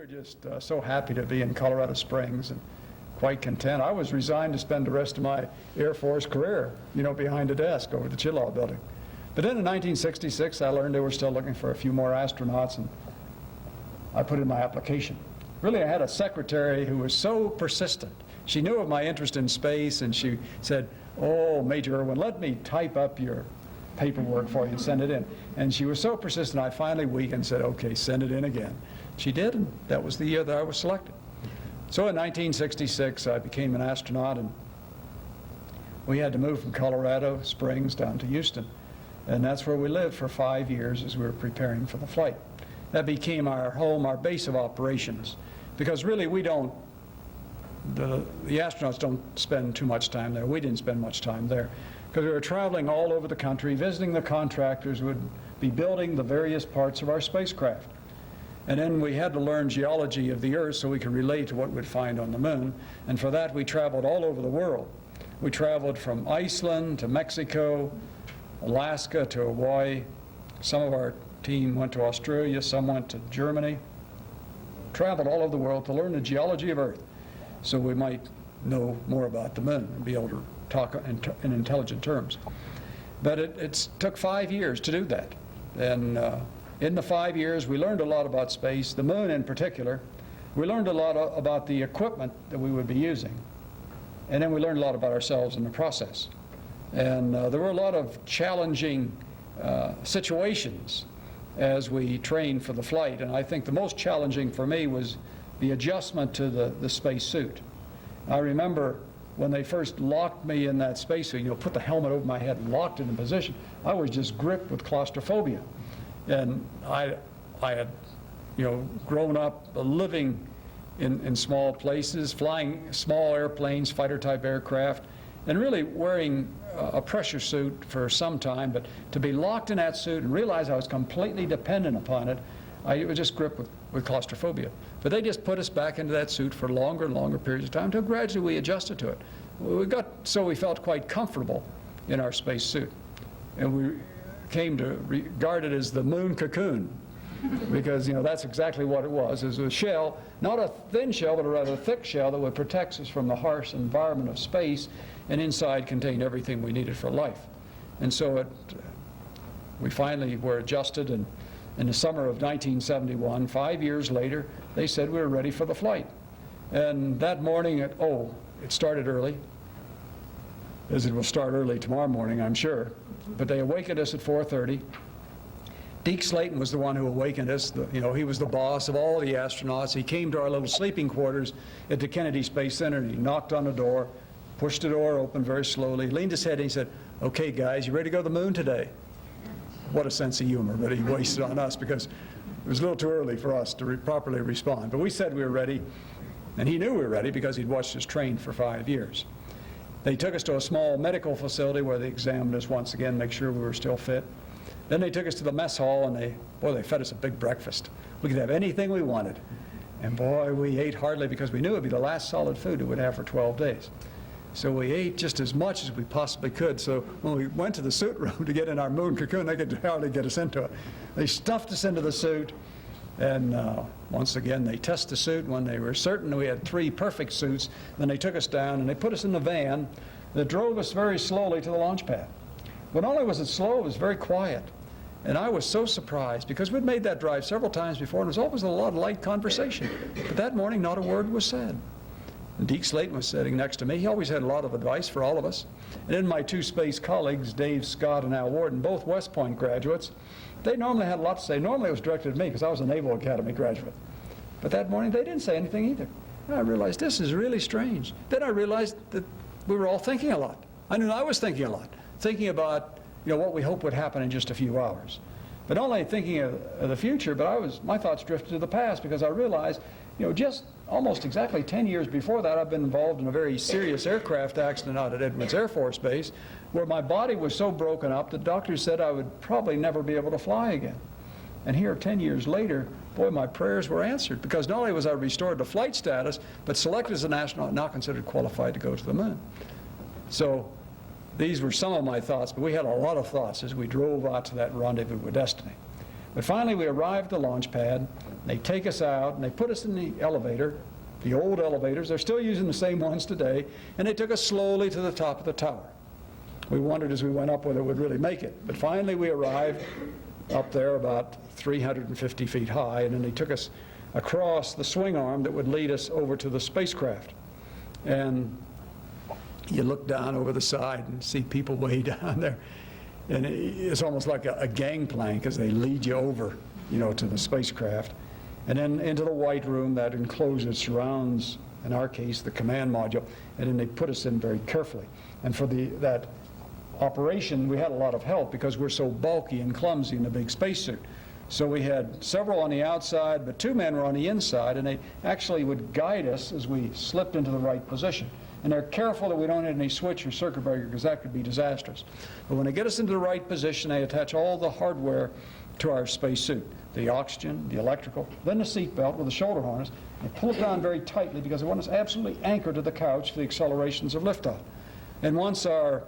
just so happy to be in Colorado Springs and quite content. I was resigned to spend the rest of my Air Force career, behind a desk over at the Chillow building. But then in 1966, I learned they were still looking for a few more astronauts, and I put in my application. Really, I had a secretary who was so persistent. She knew of my interest in space, and she said, "Oh, Major Irwin, let me type up your paperwork for you and send it in." And she was so persistent, I finally weakened and said, "Okay, send it in again." She did, and that was the year that I was selected. So in 1966, I became an astronaut, and we had to move from Colorado Springs down to Houston. And that's where we lived for 5 years as we were preparing for the flight. That became our home, our base of operations, because really the astronauts don't spend too much time there. We didn't spend much time there because we were traveling all over the country, visiting the contractors who would be building the various parts of our spacecraft. And then we had to learn geology of the Earth so we could relate to what we'd find on the moon. And for that, we traveled all over the world. We traveled from Iceland to Mexico, Alaska to Hawaii. Some of our team went to Australia, some went to Germany. Traveled all over the world to learn the geology of Earth so we might know more about the moon and be able to talk in intelligent terms. But it took 5 years to do that. And in the 5 years, we learned a lot about space, the moon in particular. We learned a lot about the equipment that we would be using. And then we learned a lot about ourselves in the process. And there were a lot of challenging situations as we trained for the flight. And I think the most challenging for me was the adjustment to the space suit. I remember when they first locked me in that spacesuit, put the helmet over my head and locked it in position, I was just gripped with claustrophobia. And I had, grown up living in small places, flying small airplanes, fighter-type aircraft, and really wearing a pressure suit for some time. But to be locked in that suit and realize I was completely dependent upon it, I was just gripped with claustrophobia. But they just put us back into that suit for longer and longer periods of time until gradually we adjusted to it. We felt quite comfortable in our space suit. And we came to regard it as the moon cocoon, because that's exactly what it was. It was a shell, not a thin shell, but a rather thick shell that would protect us from the harsh environment of space, and inside contained everything we needed for life. And so we finally were adjusted, and in the summer of 1971, 5 years later, they said we were ready for the flight. And that morning, it started early, as it will start early tomorrow morning, I'm sure. But they awakened us at 4:30. Deke Slayton was the one who awakened us. He was the boss of all the astronauts. He came to our little sleeping quarters at the Kennedy Space Center, and he knocked on the door, pushed the door open very slowly, leaned his head, and he said, "Okay, guys, you ready to go to the moon today?" What a sense of humor, but he wasted on us because it was a little too early for us to properly respond. But we said we were ready, and he knew we were ready because he'd watched us train for 5 years. They took us to a small medical facility where they examined us once again, make sure we were still fit. Then they took us to the mess hall, and they fed us a big breakfast. We could have anything we wanted. And boy, we ate hardly, because we knew it would be the last solid food we would have for 12 days. So we ate just as much as we possibly could. So when we went to the suit room to get in our moon cocoon, they could hardly get us into it. They stuffed us into the suit, and once again, they tested the suit. When they were certain we had 3 perfect suits, then they took us down and they put us in the van that drove us very slowly to the launch pad. But not only was it slow, it was very quiet. And I was so surprised, because we'd made that drive several times before, and there was always a lot of light conversation. But that morning, not a word was said. And Deke Slayton was sitting next to me. He always had a lot of advice for all of us. And then my 2 space colleagues, Dave Scott and Al Warden, both West Point graduates, they normally had a lot to say. Normally it was directed at me because I was a Naval Academy graduate. But that morning they didn't say anything either. And I realized this is really strange. Then I realized that we were all thinking a lot. I knew I was thinking a lot, thinking about what we hope would happen in just a few hours. But not only thinking of the future, but my thoughts drifted to the past, because I realized, just almost exactly 10 years before that, I've been involved in a very serious aircraft accident out at Edwards Air Force Base, where my body was so broken up that doctors said I would probably never be able to fly again. And here, 10 years later, boy, my prayers were answered, because not only was I restored to flight status, but selected as an astronaut, now considered qualified to go to the moon. So these were some of my thoughts, but we had a lot of thoughts as we drove out to that rendezvous with destiny. But finally we arrived at the launch pad. They take us out and they put us in the elevator, the old elevators. They're still using the same ones today, and they took us slowly to the top of the tower. We wondered as we went up whether it would really make it. But finally we arrived up there about 350 feet high, and then they took us across the swing arm that would lead us over to the spacecraft. And you look down over the side and see people way down there. And it's almost like a gangplank as they lead you over, to the spacecraft. And then into the white room, that enclosure surrounds, in our case, the command module. And then they put us in very carefully. And for that operation, we had a lot of help because we're so bulky and clumsy in a big spacesuit. So we had several on the outside, but 2 men were on the inside, and they actually would guide us as we slipped into the right position. And they're careful that we don't hit any switch or circuit breaker because that could be disastrous. But when they get us into the right position, they attach all the hardware to our spacesuit, the oxygen, the electrical, then the seat belt with the shoulder harness. They pull it down very tightly because they want us absolutely anchored to the couch for the accelerations of liftoff. And once our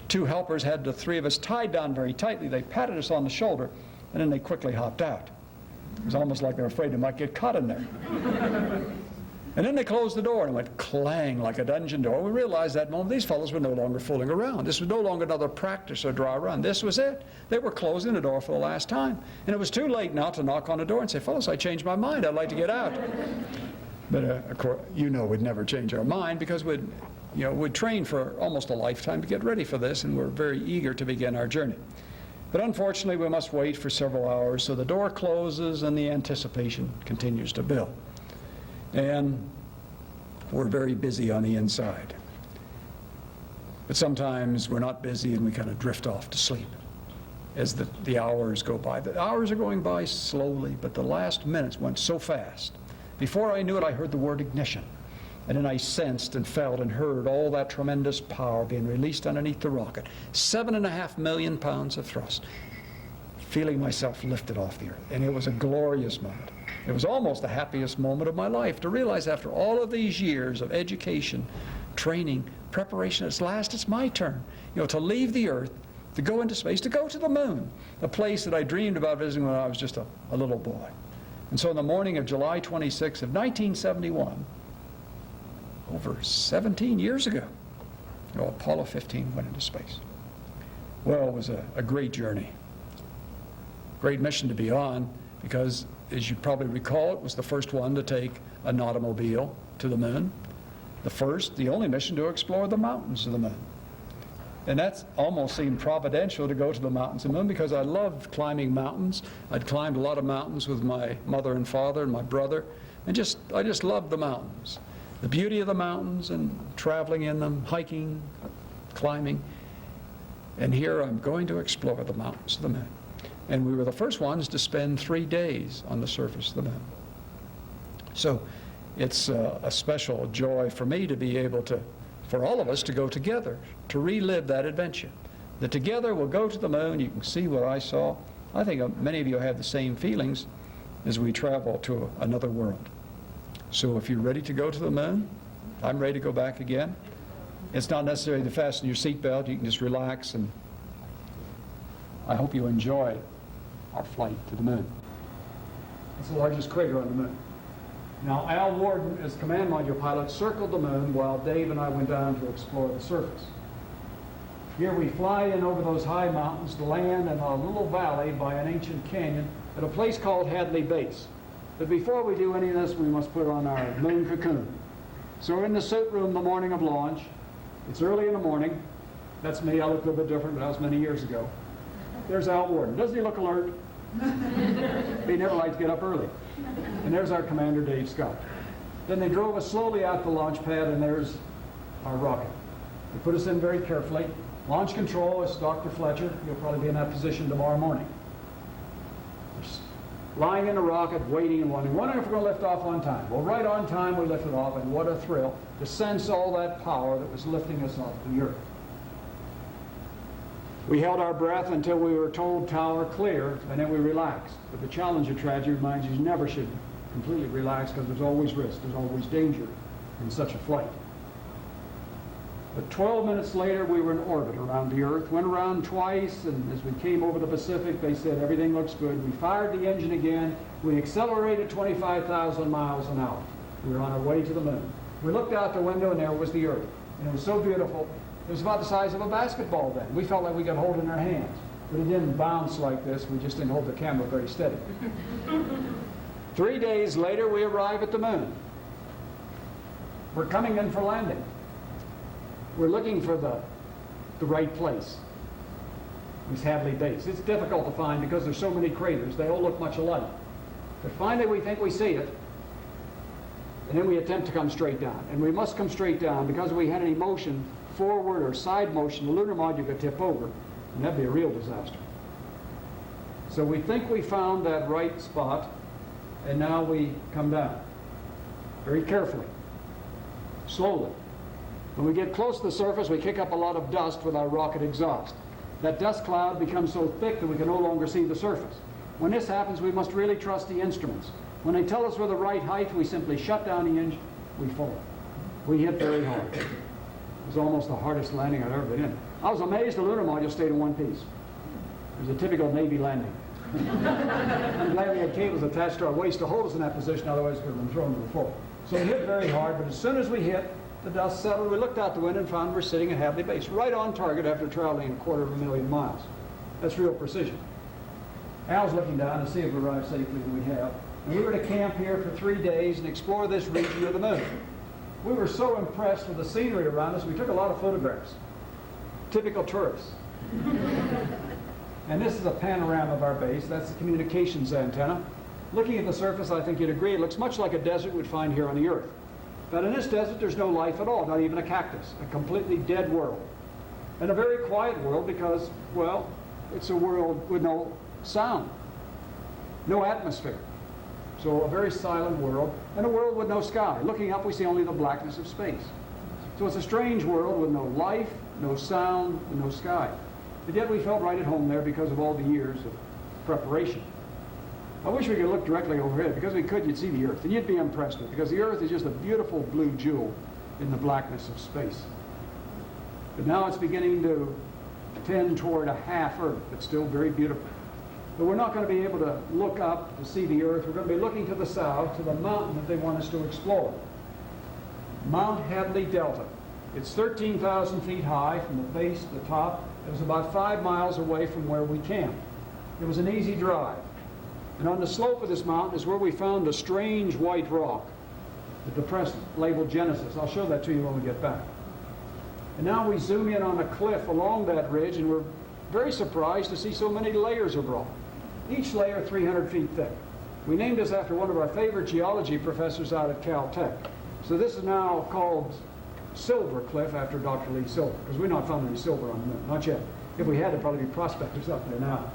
2 helpers had the 3 of us tied down very tightly, they patted us on the shoulder, and then they quickly hopped out. It was almost like they were afraid they might get caught in there. And then they closed the door and it went clang like a dungeon door. We realized that moment these fellows were no longer fooling around. This was no longer another practice or dry run. This was it. They were closing the door for the last time. And it was too late now to knock on the door and say, fellows, I changed my mind. I'd like to get out. But of course, we'd never change our mind because we'd trained for almost a lifetime to get ready for this, and we're very eager to begin our journey. But unfortunately, we must wait for several hours, so the door closes and the anticipation continues to build. And we're very busy on the inside. But sometimes we're not busy and we kind of drift off to sleep as the hours go by. The hours are going by slowly, but the last minutes went so fast. Before I knew it, I heard the word ignition. And then I sensed and felt and heard all that tremendous power being released underneath the rocket. 7.5 million pounds of thrust. Feeling myself lifted off the earth. And it was a glorious moment. It was almost the happiest moment of my life to realize after all of these years of education, training, preparation, at last it's my turn. To leave the earth, to go into space, to go to the moon, a place that I dreamed about visiting when I was just a little boy. And so on the morning of July 26 of 1971, over 17 years ago, Apollo 15 went into space. Well, it was a great journey. Great mission to be on because, as you probably recall, it was the first one to take an automobile to the moon. The only mission to explore the mountains of the moon. And that almost seemed providential to go to the mountains of the moon because I loved climbing mountains. I'd climbed a lot of mountains with my mother and father and my brother, and I just loved the mountains. The beauty of the mountains and traveling in them, hiking, climbing. And here I'm going to explore the mountains of the moon. And we were the first ones to spend 3 days on the surface of the moon. So it's a special joy for me to be able to, for all of us to go together, to relive that adventure. That together we'll go to the moon, you can see what I saw. I think many of you have the same feelings as we travel to another world. So if you're ready to go to the moon, I'm ready to go back again. It's not necessary to fasten your seatbelt. You can just relax, and I hope you enjoy our flight to the moon. It's the largest crater on the moon. Now, Al Warden, as command module pilot, circled the moon while Dave and I went down to explore the surface. Here we fly in over those high mountains to land in a little valley by an ancient canyon at a place called Hadley Base. But before we do any of this, we must put on our moon cocoon. So we're in the suit room the morning of launch. It's early in the morning. That's me. I look a little bit different, but that was many years ago. There's Al Warden. Doesn't he look alert? He never liked to get up early. And there's our commander, Dave Scott. Then they drove us slowly out the launch pad, and there's our rocket. They put us in very carefully. Launch control is Dr. Fletcher. He'll probably be in that position tomorrow morning. Lying in a rocket, waiting and wondering if we're going to lift off on time. Well, right on time we lifted off, and what a thrill to sense all that power that was lifting us off the earth. We held our breath until we were told tower clear, and then we relaxed. But the Challenger tragedy reminds you never should completely relax because there's always risk, there's always danger in such a flight. But 12 minutes later, we were in orbit around the Earth, went around twice, and as we came over the Pacific, they said everything looks good. We fired the engine again. We accelerated 25,000 miles an hour. We were on our way to the moon. We looked out the window, and there was the Earth. And it was so beautiful. It was about the size of a basketball then. We felt like we could hold it in our hands. But it didn't bounce like this. We just didn't hold the camera very steady. 3 days later, we arrive at the moon. We're coming in for landing. We're looking for the right place. It's Hadley Base. It's difficult to find because there's so many craters. They all look much alike. But finally, we think we see it. And then we attempt to come straight down. And we must come straight down because if we had any motion, forward or side motion, the lunar module could tip over. And that'd be a real disaster. So we think we found that right spot. And now we come down. Very carefully. Slowly. When we get close to the surface, we kick up a lot of dust with our rocket exhaust. That dust cloud becomes so thick that we can no longer see the surface. When this happens, we must really trust the instruments. When they tell us we're the right height, we simply shut down the engine, we fall. We hit very hard. It was almost the hardest landing I'd ever been in. I was amazed the lunar module stayed in one piece. It was a typical Navy landing. I'm glad we had cables attached to our waist to hold us in that position, otherwise we would have been thrown to the floor. So we hit very hard, but as soon as we hit, the dust settled. We looked out the window and found we're sitting at Hadley Base, right on target after traveling 250,000 miles. That's real precision. Al's looking down to see if we arrived safely, and we have. And we were to camp here for 3 days and explore this region of the moon. We were so impressed with the scenery around us, we took a lot of photographs. Typical tourists. And this is a panorama of our base. That's the communications antenna. Looking at the surface, I think you'd agree, it looks much like a desert we'd find here on the Earth. But in this desert, there's no life at all, not even a cactus, a completely dead world. And a very quiet world because, well, it's a world with no sound, no atmosphere. So a very silent world, and a world with no sky. Looking up, we see only the blackness of space. So it's a strange world with no life, no sound, and no sky. But yet we felt right at home there because of all the years of preparation. I wish we could look directly overhead. Because we could, you'd see the Earth, and you'd be impressed with it, because the Earth is just a beautiful blue jewel in the blackness of space. But now it's beginning to tend toward a half Earth, but still very beautiful. But we're not going to be able to look up to see the Earth. We're going to be looking to the south, to the mountain that they want us to explore. Mount Hadley Delta. It's 13,000 feet high from the base to the top. It was about 5 miles away from where we camped. It was an easy drive. And on the slope of this mountain is where we found a strange white rock, the depressant, labeled Genesis. I'll show that to you when we get back. And now we zoom in on a cliff along that ridge, and we're very surprised to see so many layers of rock, each layer 300 feet thick. We named this after one of our favorite geology professors out at Caltech. So this is now called Silver Cliff after Dr. Lee Silver, because we're not finding any silver on the moon, not yet. If we had, there'd probably be prospectors up there now.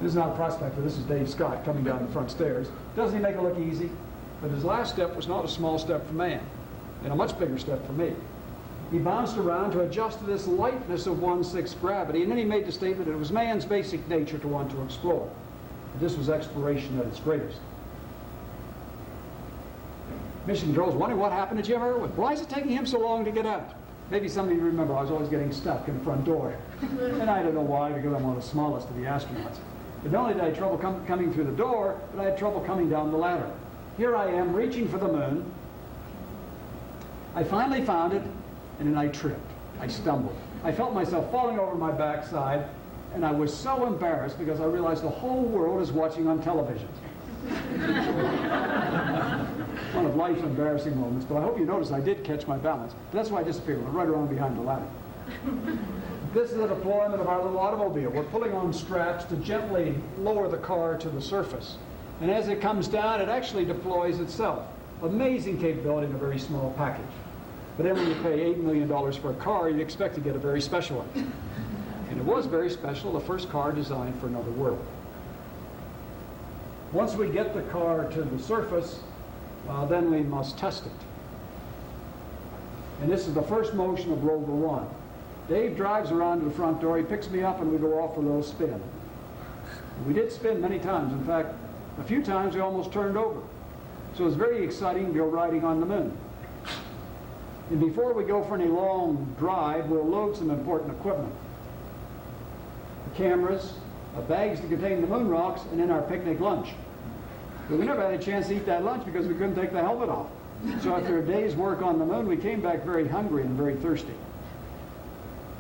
This is not a prospector, this is Dave Scott coming down the front stairs. Doesn't he make it look easy? But his last step was not a small step for man, and a much bigger step for me. He bounced around to adjust to this lightness of 1/6 gravity, and then he made the statement that it was man's basic nature to want to explore. This was exploration at its greatest. Mission Control's wondering what happened to Jim Irwin. Why is it taking him so long to get out? Maybe some of you remember I was always getting stuck in the front door. And I don't know why, because I'm one of the smallest of the astronauts. But not only did I have trouble coming through the door, but I had trouble coming down the ladder. Here I am, reaching for the moon. I finally found it, and then I tripped. I stumbled. I felt myself falling over my backside, and I was so embarrassed because I realized the whole world is watching on television. One of life's embarrassing moments, but I hope you noticed I did catch my balance. That's why I disappeared. I went right around behind the ladder. This is the deployment of our little automobile. We're pulling on straps to gently lower the car to the surface. And as it comes down, it actually deploys itself. Amazing capability in a very small package. But then when you pay $8 million for a car, you expect to get a very special one. And it was very special, the first car designed for another world. Once we get the car to the surface, then we must test it. And this is the first motion of Rover 1. Dave drives around to the front door, he picks me up, and we go off for a little spin. We did spin many times. In fact, a few times we almost turned over. So it was very exciting to go riding on the moon. And before we go for any long drive, we'll load some important equipment. The cameras, bags to contain the moon rocks, and then our picnic lunch. But we never had a chance to eat that lunch because we couldn't take the helmet off. So after a day's work on the moon, we came back very hungry and very thirsty.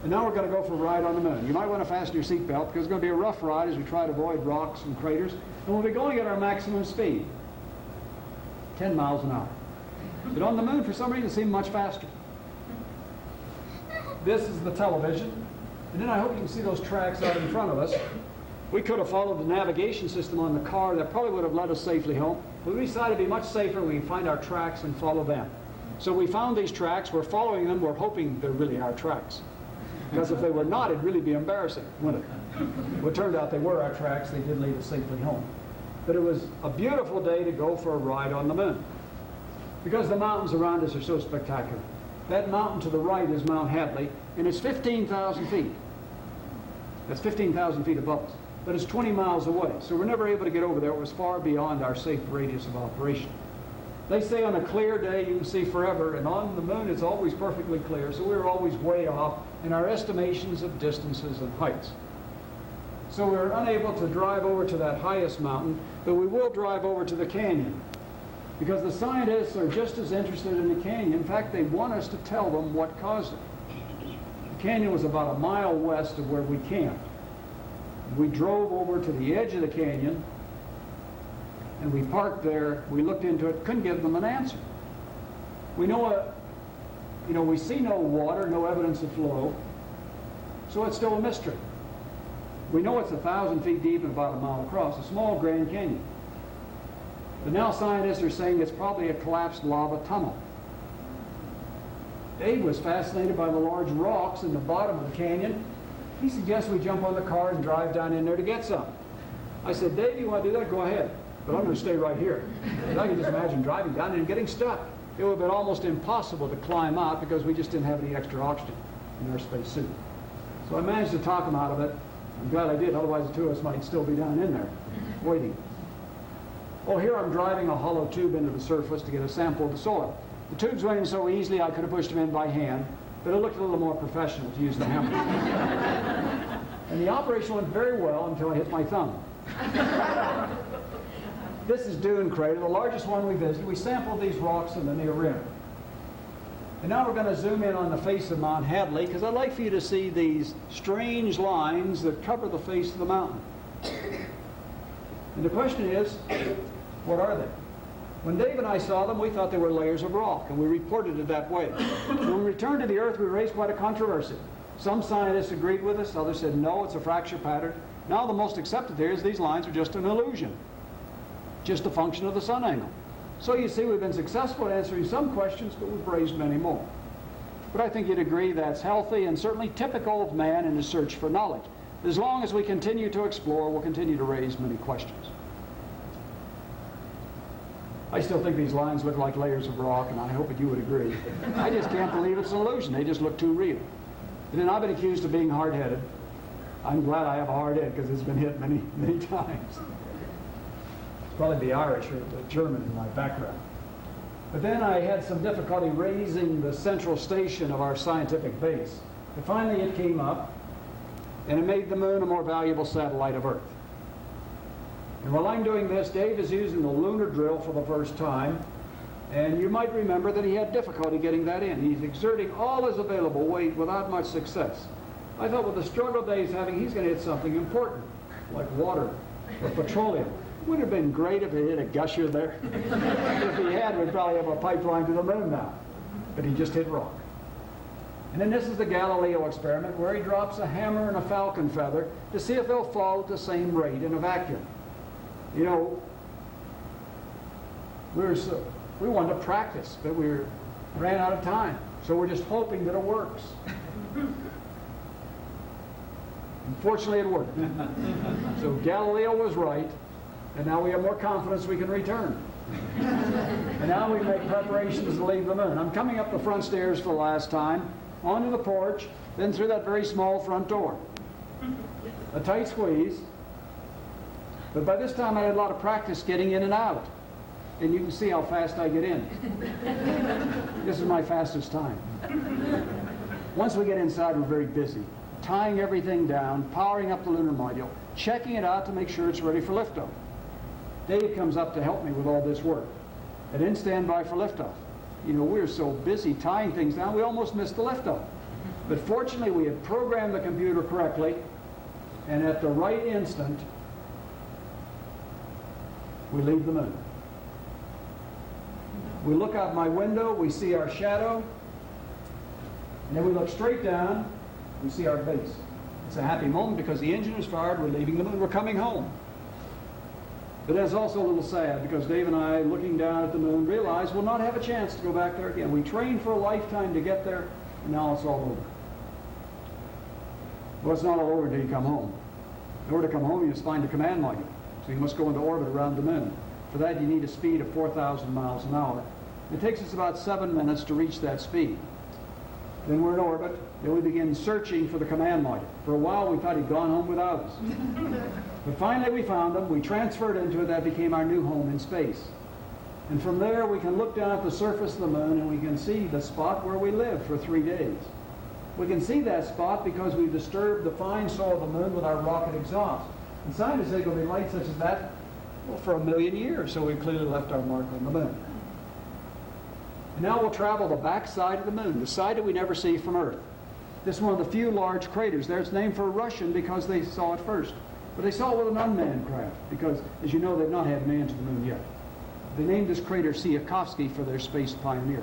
And now we're going to go for a ride on the moon. You might want to fasten your seatbelt because it's going to be a rough ride as we try to avoid rocks and craters. And we'll be going at our maximum speed, 10 miles an hour. But on the moon, for some reason, it seemed much faster. This is the television. And then I hope you can see those tracks out in front of us. We could have followed the navigation system on the car. That probably would have led us safely home. But we decided it'd be much safer when we find our tracks and follow them. So we found these tracks. We're following them. We're hoping they're really our tracks. Because if they were not, it'd really be embarrassing, wouldn't it? Well, it turned out they were our tracks. They did lead us safely home. But it was a beautiful day to go for a ride on the moon. Because the mountains around us are so spectacular. That mountain to the right is Mount Hadley, and it's 15,000 feet. That's 15,000 feet above us. But it's 20 miles away, so we're never able to get over there. It was far beyond our safe radius of operation. They say on a clear day you can see forever, and on the moon it's always perfectly clear, so we're always way off in our estimations of distances and heights. So we're unable to drive over to that highest mountain, but we will drive over to the canyon. Because the scientists are just as interested in the canyon. In fact, they want us to tell them what caused it. The canyon was about a mile west of where we camped. We drove over to the edge of the canyon, and we parked there. We looked into it, couldn't give them an answer. We know, we see no water, no evidence of flow, so it's still a mystery. We know it's 1,000 feet deep and about a mile across, a small Grand Canyon. But now scientists are saying it's probably a collapsed lava tunnel. Dave was fascinated by the large rocks in the bottom of the canyon. He suggests we jump on the car and drive down in there to get some. I said, Dave, you want to do that? Go ahead. But I'm going to stay right here. And I can just imagine driving down and getting stuck. It would have been almost impossible to climb out because we just didn't have any extra oxygen in our spacesuit. So I managed to talk him out of it. I'm glad I did, otherwise the two of us might still be down in there, waiting. Oh, here I'm driving a hollow tube into the surface to get a sample of the soil. The tubes went in so easily I could have pushed them in by hand, but it looked a little more professional to use the hammer. And the operation went very well until I hit my thumb. This is Dune Crater, the largest one we visited. We sampled these rocks in the near rim. And now we're going to zoom in on the face of Mount Hadley, because I'd like for you to see these strange lines that cover the face of the mountain. And the question is, what are they? When Dave and I saw them, we thought they were layers of rock, and we reported it that way. When we returned to the Earth, we raised quite a controversy. Some scientists agreed with us, others said, no, it's a fracture pattern. Now the most accepted theory is these lines are just an illusion, just a function of the sun angle. So you see, we've been successful at answering some questions, but we've raised many more. But I think you'd agree that's healthy and certainly typical of man in his search for knowledge. As long as we continue to explore, we'll continue to raise many questions. I still think these lines look like layers of rock, and I hope that you would agree. I just can't believe it's an illusion. They just look too real. And then I've been accused of being hard-headed. I'm glad I have a hard head because it's been hit many, many times. It's probably the Irish or the German in my background. But then I had some difficulty raising the central station of our scientific base. But finally it came up, and it made the moon a more valuable satellite of Earth. And while I'm doing this, Dave is using the lunar drill for the first time, and you might remember that he had difficulty getting that in. He's exerting all his available weight without much success. I thought with the struggle Dave's having, he's going to hit something important, like water or petroleum. It would have been great if he hit a gusher there. If he had, we'd probably have a pipeline to the moon now. But he just hit rock. And then this is the Galileo experiment, where he drops a hammer and a falcon feather to see if they'll fall at the same rate in a vacuum. You know, we wanted to practice, but we ran out of time. So we're just hoping that it works. Unfortunately, it worked. So Galileo was right, and now we have more confidence we can return. And now we make preparations to leave the moon. I'm coming up the front stairs for the last time, onto the porch, then through that very small front door. A tight squeeze. But by this time I had a lot of practice getting in and out. and you can see how fast I get in. This is my fastest time. Once we get inside, we're very busy, tying everything down, powering up the lunar module, checking it out to make sure it's ready for liftoff. Dave comes up to help me with all this work. I didn't stand by for liftoff. You know, we were so busy tying things down, we almost missed the liftoff. But fortunately, we had programmed the computer correctly, and at the right instant, we leave the moon. We look out my window, we see our shadow, and then we look straight down, we see our base. It's a happy moment because the engine is fired, we're leaving the moon, we're coming home. But it's also a little sad because Dave and I, looking down at the moon, realize we'll not have a chance to go back there again. We trained for a lifetime to get there, and now it's all over. Well, it's not all over until you come home. In order to come home, you must find a command module. So you must go into orbit around the moon. For that, you need a speed of 4,000 miles an hour. It takes us about 7 minutes to reach that speed. Then we're in orbit. Then we begin searching for the command module. For a while, we thought he'd gone home without us. But finally, we found him. We transferred into it. That became our new home in space. And from there, we can look down at the surface of the moon, and we can see the spot where we lived for 3 days. We can see that spot because we disturbed the fine soil of the moon with our rocket exhaust. And scientists say there'll be light such as that, well, for 1,000,000 years, so we clearly left our mark on the moon. And now we'll travel the back side of the moon, the side that we never see from Earth. This is one of the few large craters there. It's named for a Russian because they saw it first. But they saw it with an unmanned craft because, as you know, they've not had man to the moon yet. They named this crater Tsiolkovsky for their space pioneer.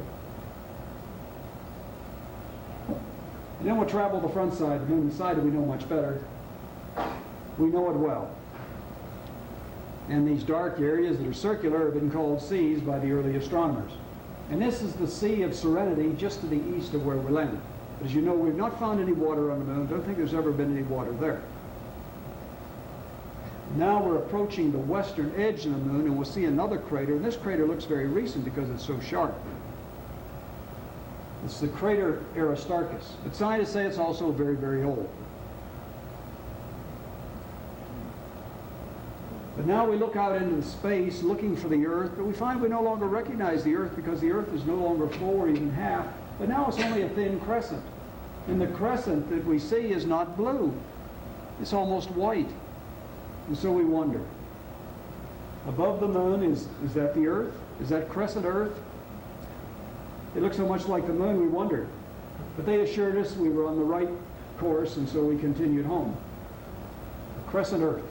And then we'll travel the front side of the moon, the side that we know much better. We know it well. And these dark areas that are circular have been called seas by the early astronomers. And this is the Sea of Serenity just to the east of where we landed. But as you know, we've not found any water on the moon. Don't think there's ever been any water there. Now we're approaching the western edge of the moon, and we'll see another crater. And this crater looks very recent because it's so sharp. It's the crater Aristarchus. But scientists say it's also very, very old. But now we look out into space looking for the Earth, but we find we no longer recognize the Earth because the Earth is no longer full or even half, but now it's only a thin crescent. And the crescent that we see is not blue. It's almost white. And so we wonder, above the moon, is that the Earth? Is that crescent Earth? It looks so much like the moon, we wondered. But they assured us we were on the right course, and so we continued home. The crescent Earth.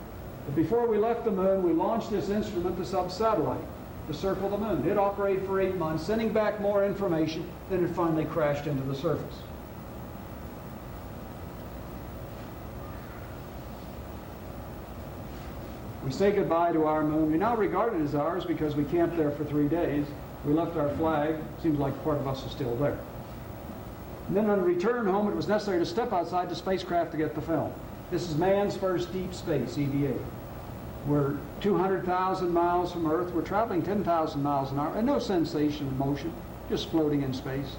But before we left the moon, we launched this instrument, the sub-satellite, to circle the moon. It operated for 8 months, sending back more information, then it finally crashed into the surface. We say goodbye to our moon. We now regard it as ours because we camped there for 3 days. We left our flag. Seems like part of us is still there. And then on the return home, it was necessary to step outside the spacecraft to get the film. This is man's first deep space, EVA. We're 200,000 miles from Earth. We're traveling 10,000 miles an hour, and no sensation of motion, just floating in space.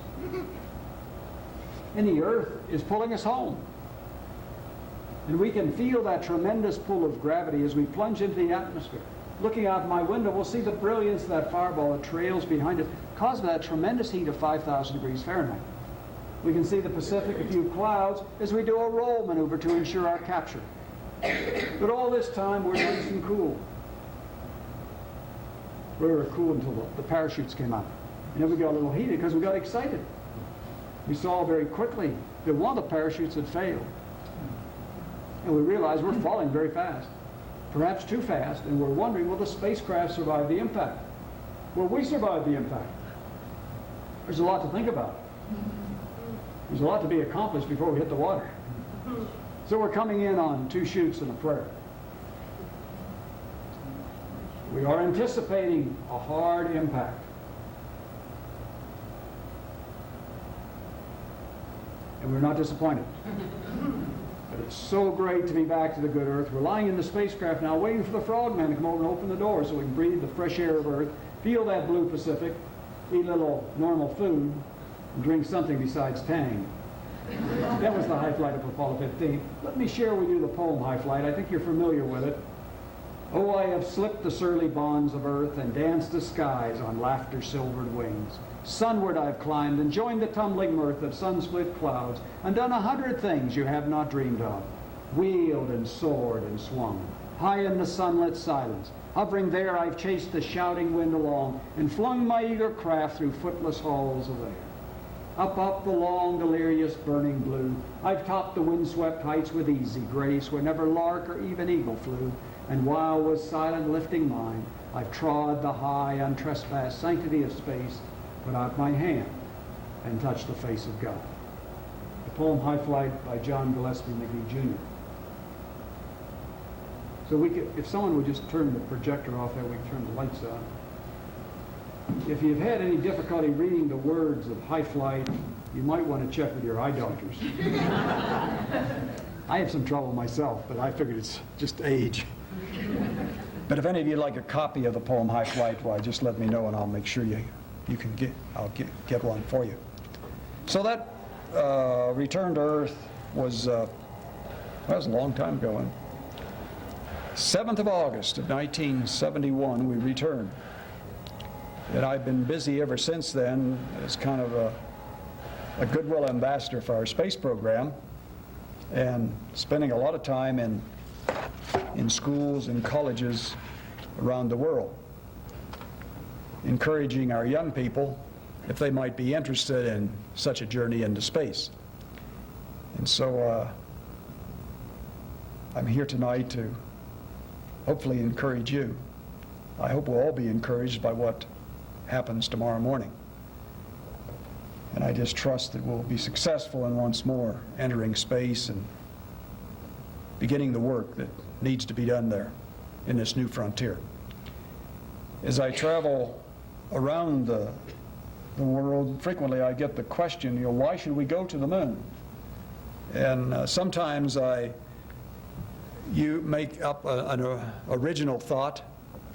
And the Earth is pulling us home. And we can feel that tremendous pull of gravity as we plunge into the atmosphere. Looking out my window, we'll see the brilliance of that fireball that trails behind it, caused by that tremendous heat of 5,000 degrees Fahrenheit. We can see the Pacific, a few clouds, as we do a roll maneuver to ensure our capture. But all this time, we're nice and cool. We were cool until the parachutes came out. And then we got a little heated because we got excited. We saw very quickly that one of the parachutes had failed. And we realized we're falling very fast, perhaps too fast, and we're wondering, will the spacecraft survive the impact? Will we survive the impact? There's a lot to think about. There's a lot to be accomplished before we hit the water. So we're coming in on 2 chutes and a prayer. We are anticipating a hard impact. And we're not disappointed. But it's so great to be back to the good Earth. We're lying in the spacecraft now, waiting for the frogman to come over and open the door so we can breathe the fresh air of Earth, feel that blue Pacific, eat a little normal food, and drink something besides Tang. That was the high flight of Apollo 15. Let me share with you the poem High Flight. I think you're familiar with it. Oh, I have slipped the surly bonds of earth and danced the skies on laughter-silvered wings. Sunward I've climbed and joined the tumbling mirth of sun-split clouds and done 100 things you have not dreamed of. Wheeled and soared and swung, high in the sunlit silence. Hovering there, I've chased the shouting wind along and flung my eager craft through footless halls of air. Up the long, delirious, burning blue, I've topped the wind-swept heights with easy grace where never lark or even eagle flew. And while with silent lifting mind, I've trod the high, untrespassed sanctity of space, put out my hand and touched the face of God. The poem High Flight by John Gillespie McGee Jr. So we could, if someone would just turn the projector off there, we could turn the lights on. If you've had any difficulty reading the words of High Flight, you might want to check with your eye doctors. I have some trouble myself, but I figured it's just age. But if any of you would like a copy of the poem High Flight, why, just let me know and I'll make sure you can get, I'll get one for you. So that return to Earth was, that was a long time ago. 7th of August of 1971, we returned. And I've been busy ever since then as kind of a goodwill ambassador for our space program and spending a lot of time in schools and colleges around the world, encouraging our young people if they might be interested in such a journey into space. And so I'm here tonight to hopefully encourage you. I hope we'll all be encouraged by what happens tomorrow morning. And I just trust that we'll be successful in once more entering space and beginning the work that needs to be done there in this new frontier. As I travel around the world, frequently I get the question, why should we go to the moon? And sometimes you make up an original thought,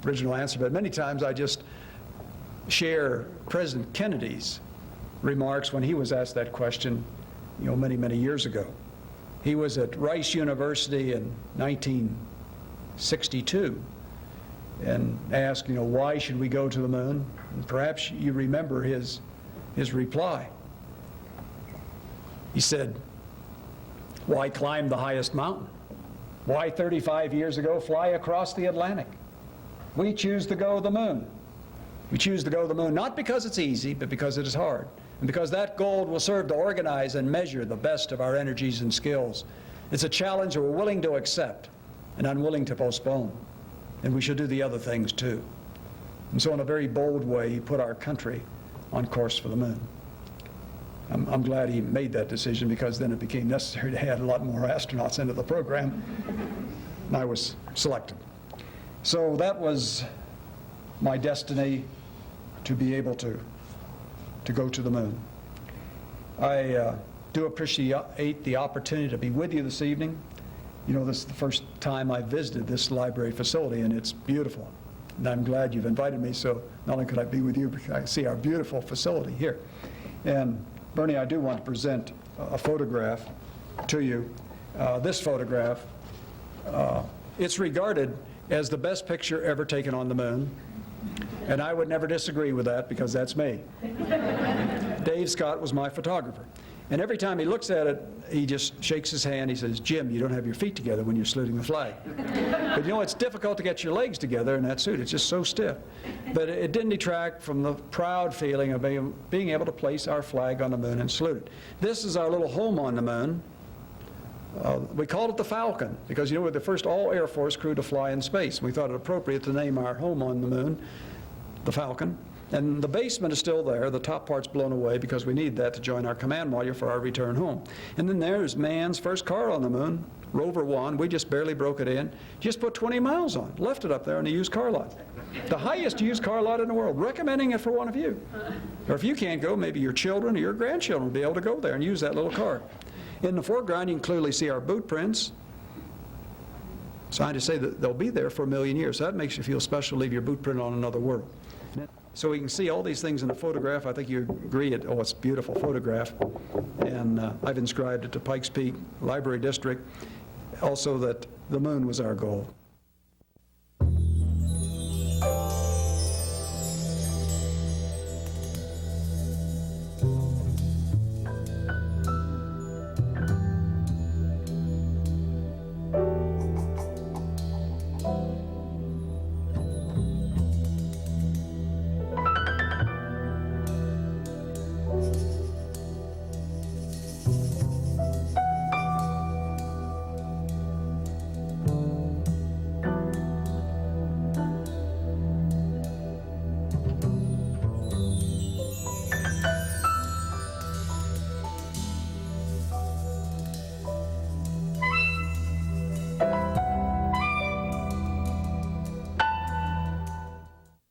original answer, but many times I just share President Kennedy's remarks when he was asked that question, many, many years ago. He was at Rice University in 1962 and asked, why should we go to the moon? And perhaps you remember his reply. He said, why climb the highest mountain? Why 35 years ago fly across the Atlantic? We choose to go to the moon. We choose to go to the moon not because it's easy, but because it is hard. And because that goal will serve to organize and measure the best of our energies and skills. It's a challenge that we're willing to accept and unwilling to postpone. And we should do the other things too. And so in a very bold way, he put our country on course for the moon. I'm glad he made that decision, because then it became necessary to add a lot more astronauts into the program. And I was selected. So that was my destiny, to be able to go to the moon. I do appreciate the opportunity to be with you this evening. This is the first time I visited this library facility, and it's beautiful. And I'm glad you've invited me, so not only could I be with you, but I see our beautiful facility here. And Bernie, I do want to present a photograph to you. This photograph, it's regarded as the best picture ever taken on the moon. And I would never disagree with that, because that's me. Dave Scott was my photographer. And every time he looks at it, he just shakes his hand. He says, Jim, you don't have your feet together when you're saluting the flag. But it's difficult to get your legs together in that suit. It's just so stiff. But it didn't detract from the proud feeling of being able to place our flag on the moon and salute it. This is our little home on the moon. We called it the Falcon because, we're the first all Air Force crew to fly in space. We thought it appropriate to name our home on the moon the Falcon. And the basement is still there. The top part's blown away because we need that to join our command module for our return home. And then there's man's first car on the moon, Rover 1. We just barely broke it in. Just put 20 miles on. Left it up there in a used car lot. The highest used car lot in the world. Recommending it for one of you. Or if you can't go, maybe your children or your grandchildren will be able to go there and use that little car. In the foreground, you can clearly see our boot prints. Scientists say that they'll be there for 1 million years. So that makes you feel special to leave your boot print on another world. So we can see all these things in the photograph. I think you agree, it's a beautiful photograph. And I've inscribed it to Pikes Peak Library District, also that the moon was our goal.